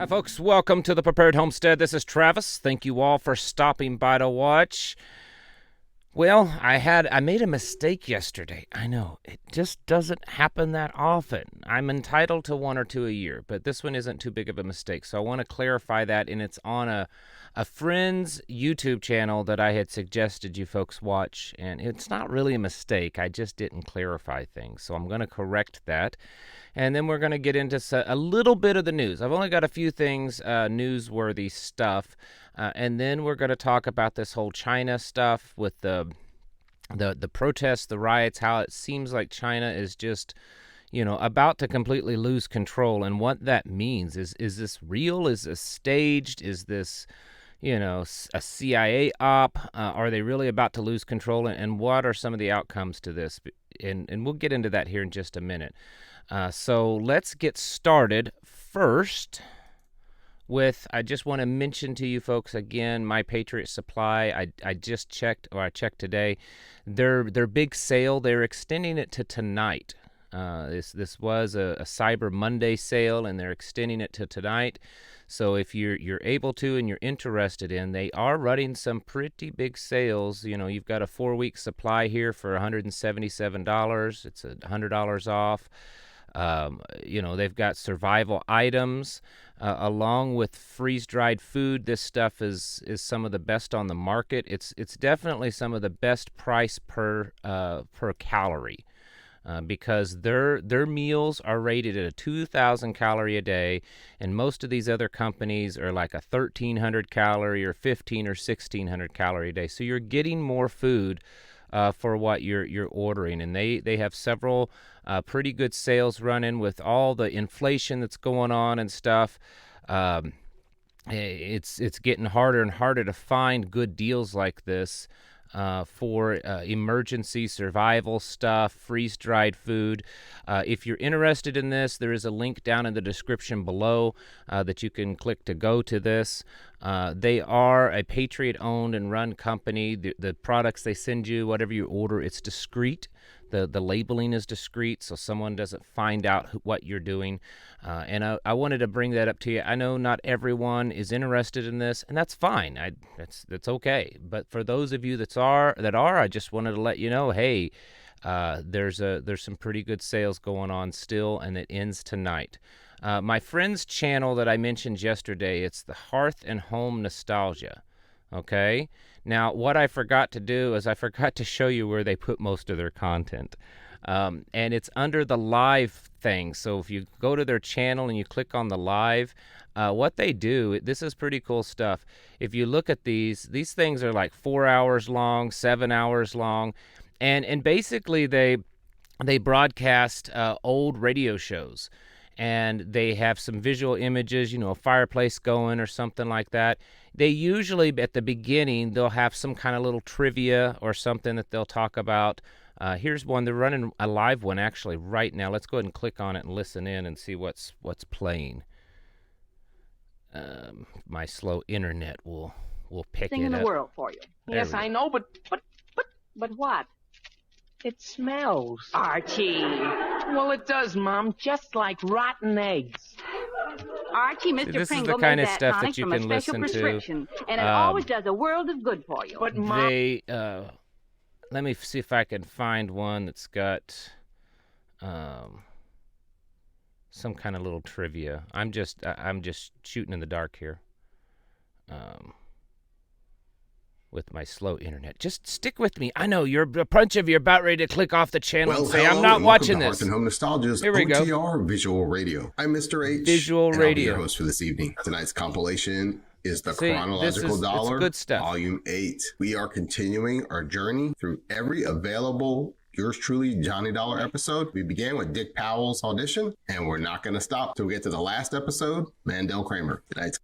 Folks, welcome to the Prepared Homestead. This is Travis. Thank you all for stopping by to watch. Well, I made a mistake yesterday. I know, it just doesn't happen that often. I'm entitled to one or two a year, but this one isn't too big of a mistake. So I want to clarify that, and it's on a friend's YouTube channel that I had suggested you folks watch, and it's not really a mistake. I just didn't clarify things. So I'm going to correct that. And then we're going to get into a little bit of the news. I've only got a few things, newsworthy stuff. And then we're going to talk about this whole China stuff with the protests, the riots, how it seems like China is just, about to completely lose control. And what that means is this real? Is this staged? Is this, a CIA op? Are they really about to lose control? And what are some of the outcomes to this? And we'll get into that here in just a minute. So let's get started first with, I just want to mention to you folks again, My Patriot Supply. I just checked, or I checked today, their big sale, they're extending it to tonight. This was a Cyber Monday sale, and they're extending it to tonight. So if you're able to and you're interested in, they are running some pretty big sales. You've got a 4-week supply here for $177. It's $100 off. They've got survival items along with freeze-dried food. This stuff is some of the best on the market. It's definitely some of the best price per calorie because their meals are rated at a 2,000 calorie a day, and most of these other companies are like a 1,300 calorie or 1,500 or 1,600 calorie a day. So you're getting more food for what you're ordering, and they have several pretty good sales running with all the inflation that's going on and stuff. It's getting harder and harder to find good deals like this for emergency survival stuff, freeze-dried food. If you're interested in this, there is a link down in the description below that you can click to go to this. They are a Patriot-owned and run company. The products they send you, whatever you order, it's discreet. The labeling is discreet, so someone doesn't find out what you're doing. And I wanted to bring that up to you. I know not everyone is interested in this, and that's fine. That's okay. But for those of you that are, I just wanted to let you know, hey, there's some pretty good sales going on still, and it ends tonight. My friend's channel that I mentioned yesterday, it's the Hearth and Home Nostalgia. Okay? Now, what I forgot to do is I forgot to show you where they put most of their content. And it's under the live thing. So if you go to their channel and you click on the live, what they do, this is pretty cool stuff. If you look at these things are like 4 hours long, 7 hours long. And basically they broadcast old radio shows. And they have some visual images, a fireplace going or something like that. They usually, at the beginning, they'll have some kind of little trivia or something that they'll talk about. Here's one. They're running a live one, actually, right now. Let's go ahead and click on it and listen in and see what's playing. My slow internet will pick it up. In the world for you. Yes, I know, but what? it smells. Archie. Well, it does, Mom, just like rotten eggs. Archie, Mr. This is Pringle the kind made of that stuff tonic that you from a can special listen to. prescription, and it always does a world of good for you. But Mom, They let me see if I can find one that's got some kind of little trivia. I'm just shooting in the dark here. With my slow internet. Just stick with me. I know you're a bunch of you are about ready to click off the channel and say, I'm not watching this. Hearth and Home Nostalgia's Here we go. OTR Visual Radio. I'm Mr. H. Visual and I'll be Radio. your host for this evening. Tonight's compilation is the See, Chronological it's Dollar, good stuff. Volume 8. We are continuing our journey through every available Yours truly, Johnny Dollar episode. We began with Dick Powell's audition, and we're not going to stop till we get to the last episode, Mandel Kramer. Tonight's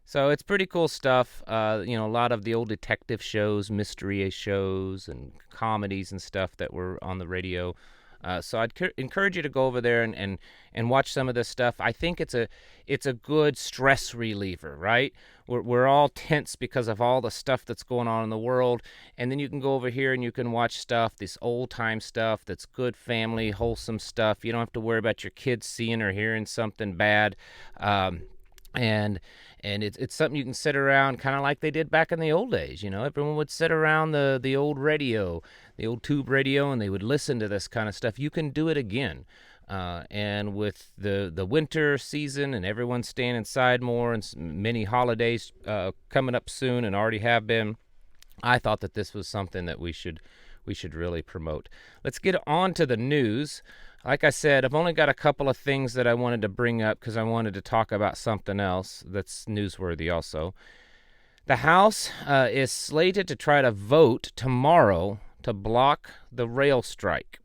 So it's pretty cool stuff. A lot of the old detective shows, mystery shows, and comedies and stuff that were on the radio. So I'd encourage you to go over there and watch some of this stuff. I think it's a good stress reliever, right? We're all tense because of all the stuff that's going on in the world, and then you can go over here and you can watch stuff, this old time stuff that's good family, wholesome stuff. You don't have to worry about your kids seeing or hearing something bad. And it's something you can sit around kind of like they did back in the old days. Everyone would sit around the old radio, the old tube radio, and they would listen to this kind of stuff. You can do it again. And with the winter season and everyone staying inside more and many holidays coming up soon and already have been, I thought that this was something that we should really promote. Let's get on to the news. Like I said, I've only got a couple of things that I wanted to bring up because I wanted to talk about something else that's newsworthy also. The House is slated to try to vote tomorrow to block the rail strike.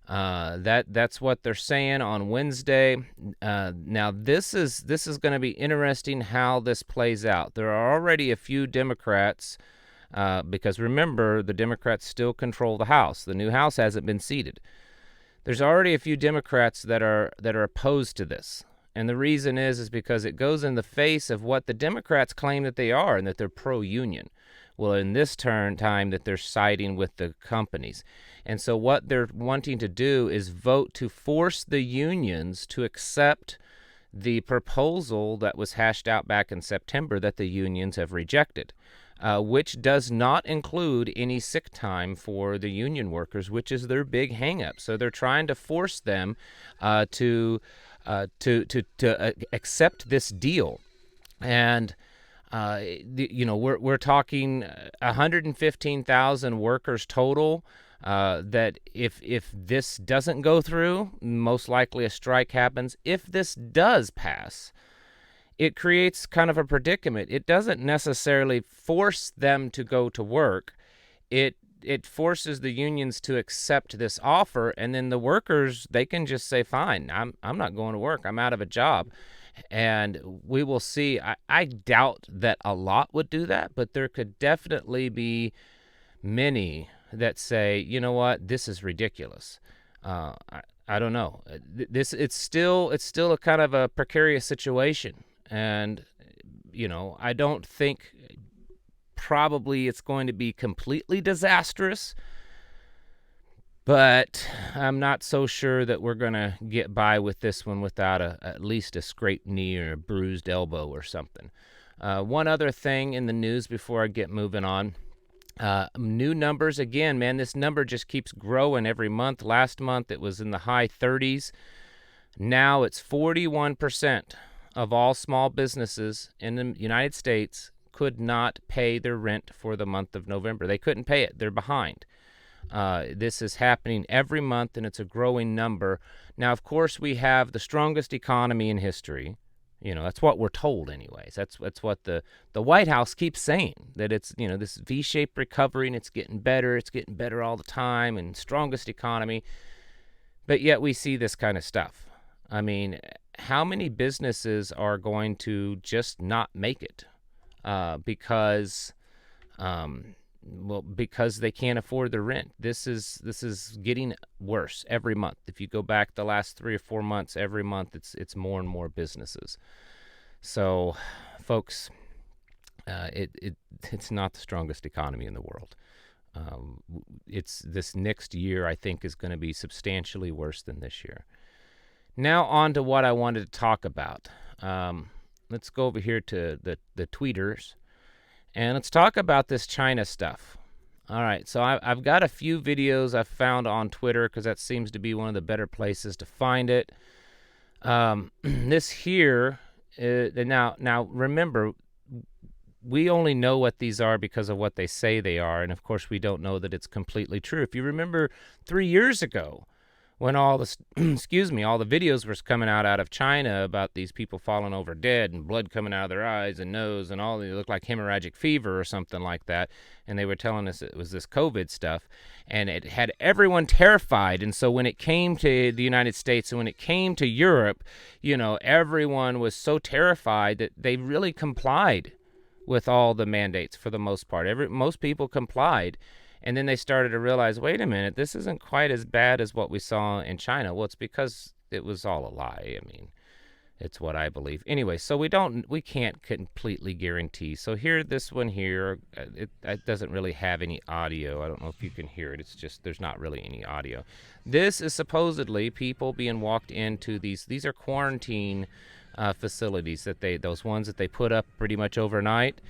That's what they're saying on Wednesday. Now this is going to be interesting how this plays out. There are already a few Democrats, because remember, the Democrats still control the House. The new House hasn't been seated. There's already a few Democrats that are opposed to this. And the reason is because it goes in the face of what the Democrats claim that they are and that they're pro-union. Well, in this time that they're siding with the companies. And so what they're wanting to do is vote to force the unions to accept the proposal that was hashed out back in September that the unions have rejected. Which does not include any sick time for the union workers, which is their big hang-up. So they're trying to force them to accept this deal. And we're talking 115,000 workers total. That if this doesn't go through, most likely a strike happens. If this does pass, it creates kind of a predicament. It doesn't necessarily force them to go to work. It forces the unions to accept this offer, and then the workers, they can just say, fine, I'm not going to work. I'm out of a job. And we will see. I doubt that a lot would do that, but there could definitely be many that say, you know what, this is ridiculous. I don't know. It's still a kind of a precarious situation. And, I don't think probably it's going to be completely disastrous, but I'm not so sure that we're going to get by with this one without at least a scraped knee or a bruised elbow or something. One other thing in the news before I get moving on. New numbers again, man. This number just keeps growing every month. Last month it was in the high 30s. Now it's 41% of all small businesses in the United States could not pay their rent for the month of November. They couldn't pay it. They're behind. This is happening every month, and it's a growing number. Now, of course, we have the strongest economy in history. That's what we're told anyways. That's what the White House keeps saying, that it's, this V-shaped recovery, and it's getting better all the time, and strongest economy. But yet we see this kind of stuff. I mean, how many businesses are going to just not make it because they can't afford the rent? This is getting worse every month. If you go back the last 3 or 4 months, every month it's more and more businesses. So, folks, it's not the strongest economy in the world. It's this next year, I think, is going to be substantially worse than this year. Now on to what I wanted to talk about. Let's go over here to the tweeters, and let's talk about this China stuff. All right, so I've got a few videos I've found on Twitter because that seems to be one of the better places to find it. This here, now remember, we only know what these are because of what they say they are, and of course we don't know that it's completely true. If you remember 3 years ago, when all the all the videos were coming out of China about these people falling over dead and blood coming out of their eyes and nose and all, they looked like hemorrhagic fever or something like that, and they were telling us it was this COVID stuff, and it had everyone terrified. And so when it came to the United States and when it came to Europe, everyone was so terrified that they really complied with all the mandates for the most part. Most people complied. And then they started to realize, wait a minute, this isn't quite as bad as what we saw in China. Well, it's because it was all a lie. I mean, it's what I believe. Anyway, so we can't completely guarantee. So here, this one here, it doesn't really have any audio. I don't know if you can hear it. It's just there's not really any audio. This is supposedly people being walked into these are quarantine facilities those ones that they put up pretty much overnight.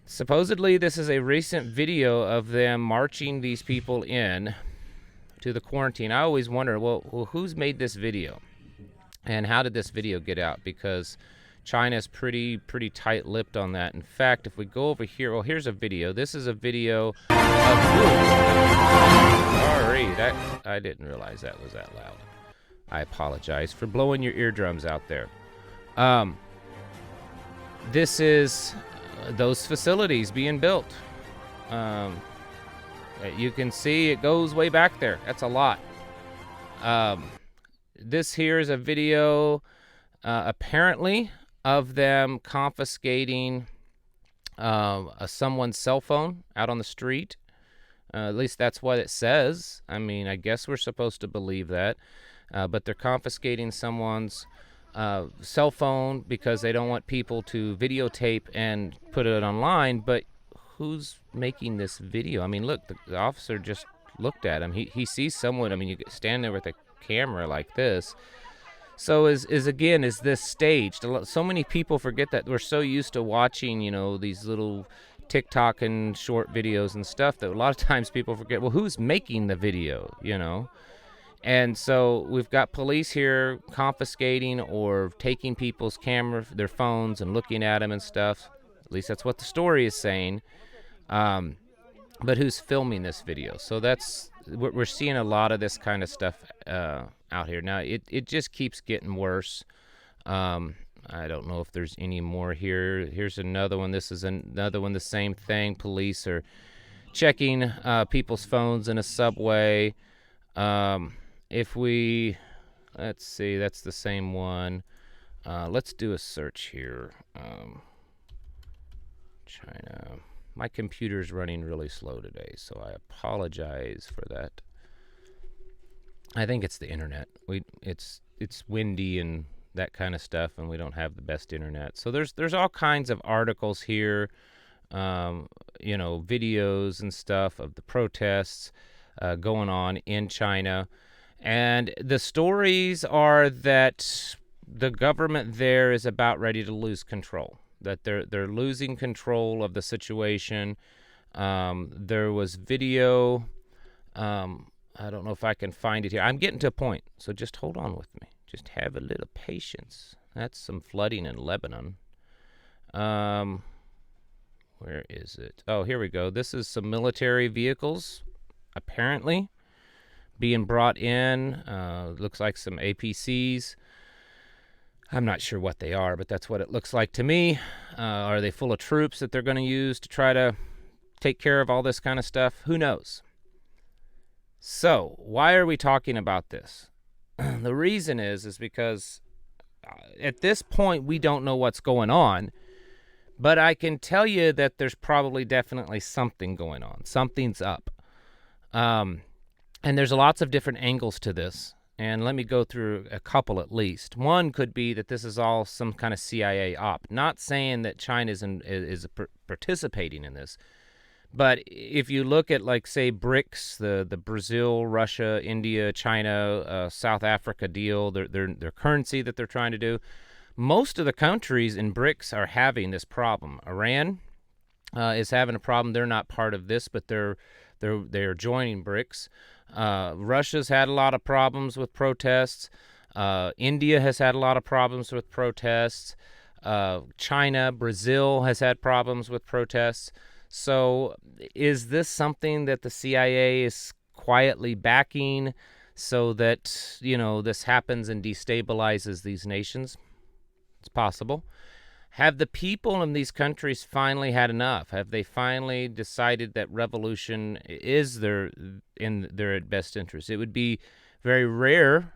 Supposedly, this is a recent video of them marching these people in to the quarantine. I always wonder, well, who's made this video? And how did this video get out? Because China's pretty tight-lipped on that. In fact, if we go over here, well, here's a video. This is a video of... Sorry, I didn't realize that was that loud. I apologize for blowing your eardrums out there. This is those facilities being built. You can see it goes way back there. That's a lot. This here is a video, apparently, of them confiscating someone's cell phone out on the street. At least that's what it says. I mean, I guess we're supposed to believe that. But they're confiscating someone's cell phone because they don't want people to videotape and put it online. But who's making this video? I mean, look, the officer just looked at him. He sees someone. I mean, you stand there with a camera like this. So is this staged? So many people forget that. We're so used to watching, these little TikTok and short videos and stuff that a lot of times people forget, well, who's making the video, And so we've got police here confiscating or taking people's their phones and looking at them and stuff. At least that's what the story is saying. But who's filming this video? So we're seeing a lot of this kind of stuff out here. Now, it just keeps getting worse. I don't know if there's any more here. Here's another one. This is another one, the same thing. Police are checking people's phones in a subway. Let's see, that's the same one. Let's do a search here. China. My computer's running really slow today, so I apologize for that. I think it's the internet. It's windy and that kind of stuff, and we don't have the best internet. So there's all kinds of articles here, videos and stuff of the protests going on in China. And the stories are that the government there is about ready to lose control, that they're losing control of the situation. There was video. I don't know if I can find it here. I'm getting to a point, so just hold on with me. Just have a little patience. That's some flooding in Lebanon. Where is it? Oh, here we go. This is some military vehicles, apparently, being brought in. Looks like some APCs. I'm not sure what they are, but that's what it looks like to me. Are they full of troops that they're going to use to try to take care of all this kind of stuff? Who knows? So, why are we talking about this? The reason is because at this point we don't know what's going on, but I can tell you that there's probably definitely something going on. Something's up. And there's lots of different angles to this. And let me go through a couple at least. One could be that this is all some kind of CIA op. Not saying that China is participating in this. But if you look at, like, say, BRICS, the Brazil, Russia, India, China, South Africa deal, their currency that they're trying to do, most of the countries in BRICS are having this problem. Iran is having a problem. They're not part of this, but they're joining BRICS. Russia's had a lot of problems with protests. India has had a lot of problems with protests. China, Brazil has had problems with protests. So is this something that the CIA is quietly backing so that, this happens and destabilizes these nations? It's possible. Have the people in these countries finally had enough? Have they finally decided that revolution is in their best interest? It would be very rare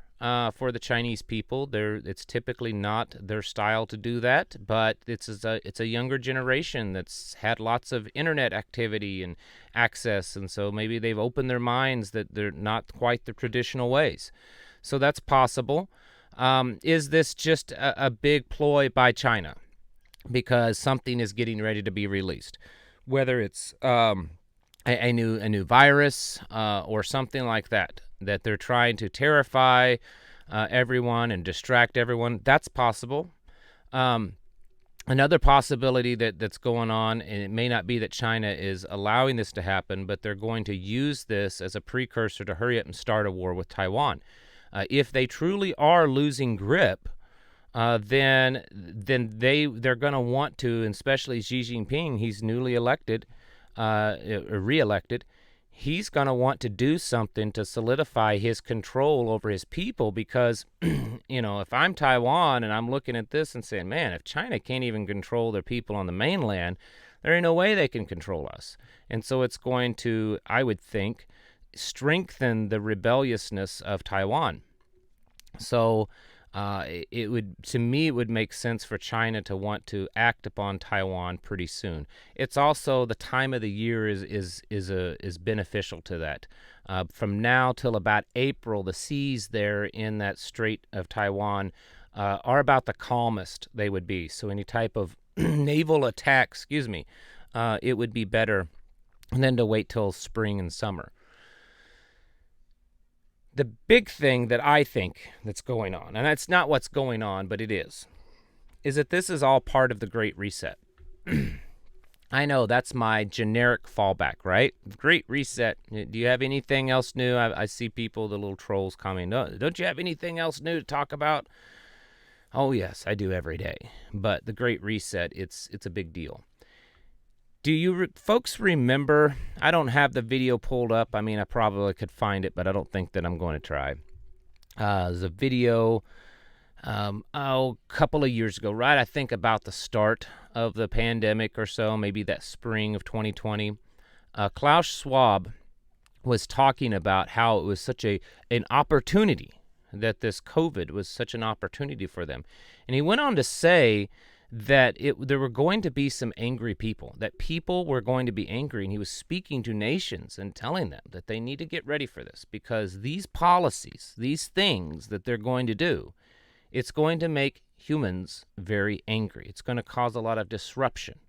for the Chinese people. It's typically not their style to do that, but it's a younger generation that's had lots of internet activity and access, and so maybe they've opened their minds that they're not quite the traditional ways. So that's possible. Is this just a big ploy by China because something is getting ready to be released, whether it's a new virus or something like that they're trying to terrify everyone and distract everyone. That's possible. Another possibility that's going on, and it may not be that China is allowing this to happen, but they're going to use this as a precursor to hurry up and start a war with Taiwan. If they truly are losing grip, then they're going to want to, and especially Xi Jinping, he's newly elected, re-elected. He's going to want to do something to solidify his control over his people because, if I'm Taiwan and I'm looking at this and saying, man, if China can't even control their people on the mainland, there ain't no way they can control us. And so it's going to, I would think, strengthen the rebelliousness of Taiwan. So it would make sense for China to want to act upon Taiwan pretty soon. It's also the time of the year is beneficial to that. From now till about April, the seas there in that Strait of Taiwan are about the calmest they would be. So any type of naval attack, it would be better than to wait till spring and summer. The big thing that I think that's going on, and that's not what's going on, but it is that this is all part of the Great Reset. I know that's my generic fallback, right? Great Reset. Do you have anything else new? I see people, the little trolls commenting, no, don't you have anything else new to talk about? Oh, yes, I do every day. But the Great Reset, it's a big deal. Do you folks remember? I don't have the video pulled up. I mean, I probably could find it, but I don't think that I'm going to try. There's a video a couple of years ago, right? I think about the start of the pandemic or so, maybe that spring of 2020. Klaus Schwab was talking about how it was such an opportunity, that this COVID was such an opportunity for them. And he went on to say that there were going to be some angry people, that people were going to be angry, and he was speaking to nations and telling them that they need to get ready for this because these policies, these things that they're going to do, it's going to make humans very angry. It's going to cause a lot of disruption.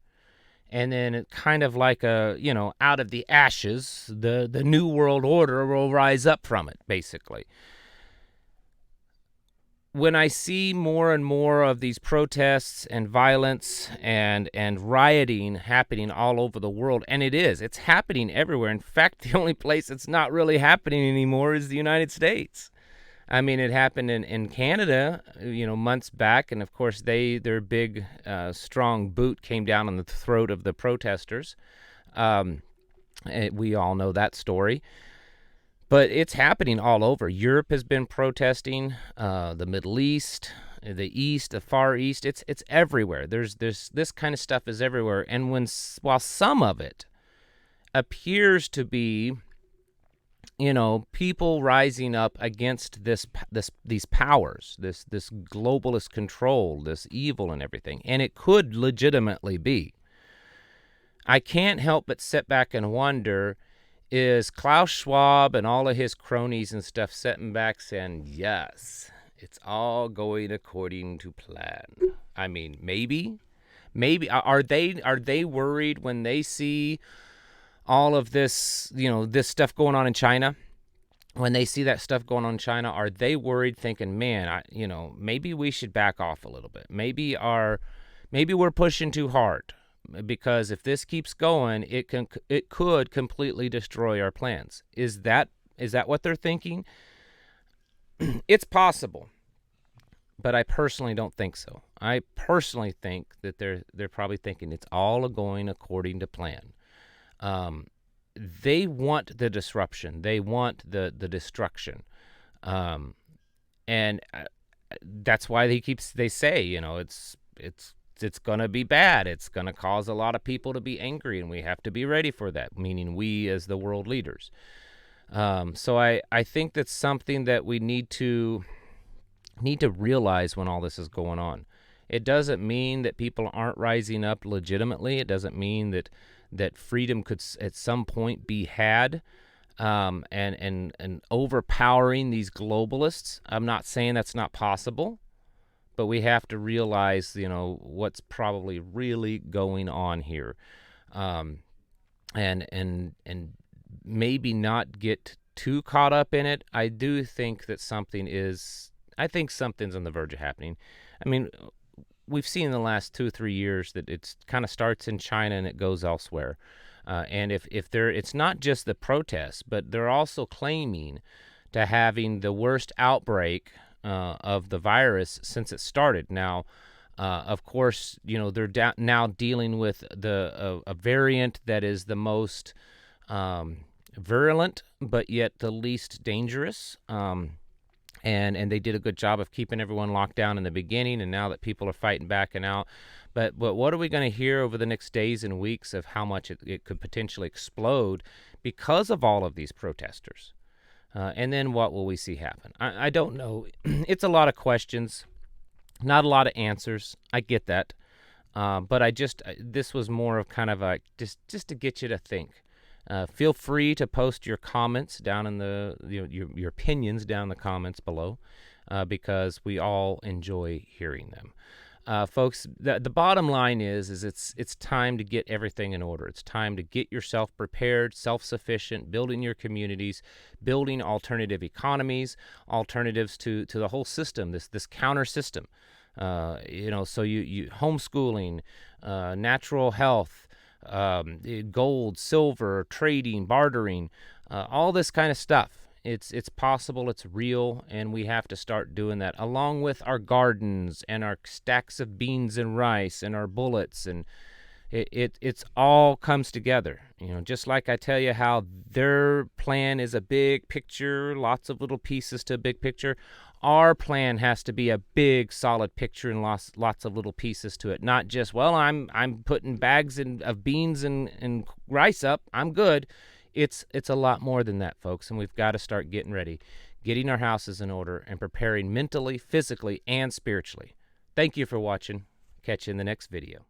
And then it kind of like out of the ashes, the new world order will rise up from it, basically. When I see more and more of these protests and violence and rioting happening all over the world, and it's happening everywhere. In fact, the only place it's not really happening anymore is the United States. I mean, it happened in Canada, months back, and of course their big, strong boot came down on the throat of the protesters. We all know that story. But it's happening all over. Europe has been protesting, the Middle East, the East, the Far East. It's everywhere. There's this kind of stuff is everywhere. And while some of it appears to be, people rising up against these powers, this globalist control, this evil and everything, and it could legitimately be. I can't help but sit back and wonder, is Klaus Schwab and all of his cronies and stuff sitting back saying, yes, it's all going according to plan? I mean, maybe are they worried when they see all of this, this stuff going on in China? When they see that stuff going on in China, are they worried, thinking, man, maybe we should back off a little bit? Maybe we're pushing too hard. Because if this keeps going, it could completely destroy our plans. Is that what they're thinking? It's possible, but I personally don't think so. I personally think that they're probably thinking it's all going according to plan. They want the disruption. They want the destruction, and that's why they say it's going to be bad. It's going to cause a lot of people to be angry, and we have to be ready for that, meaning we as the world leaders. So I think that's something that we need to realize when all this is going on. It doesn't mean that people aren't rising up legitimately. It doesn't mean that freedom could at some point be had, and overpowering these globalists. I'm not saying that's not possible. But we have to realize, what's probably really going on here, and maybe not get too caught up in it. I do think that something is I think something's on the verge of happening. I mean, we've seen in the last 2 or 3 years that it's kind of starts in China and it goes elsewhere. And if it's not just the protests, but they're also claiming to having the worst outbreak of the virus since it started. Now, of course, they're now dealing with a variant that is the most virulent, but yet the least dangerous. And they did a good job of keeping everyone locked down in the beginning, and now that people are fighting back and out. But what are we going to hear over the next days and weeks of how much it could potentially explode because of all of these protesters? And then what will we see happen? I don't know. It's a lot of questions, not a lot of answers. I get that. But this was more of kind of just to get you to think. Feel free to post your comments down in your opinions down in the comments below, because we all enjoy hearing them. Folks, the bottom line is it's time to get everything in order. It's time to get yourself prepared, self-sufficient, building your communities, building alternative economies, alternatives to the whole system, this counter system. So you homeschooling, natural health, gold, silver, trading, bartering, all this kind of stuff. It's possible, it's real, and we have to start doing that, along with our gardens and our stacks of beans and rice and our bullets, and it's all comes together. Just like I tell you how their plan is a big picture, lots of little pieces to a big picture. Our plan has to be a big, solid picture and lots of little pieces to it. Not just, well, I'm putting bags of beans and rice up, I'm good. It's a lot more than that, folks, and we've got to start getting ready, getting our houses in order, and preparing mentally, physically, and spiritually. Thank you for watching. Catch you in the next video.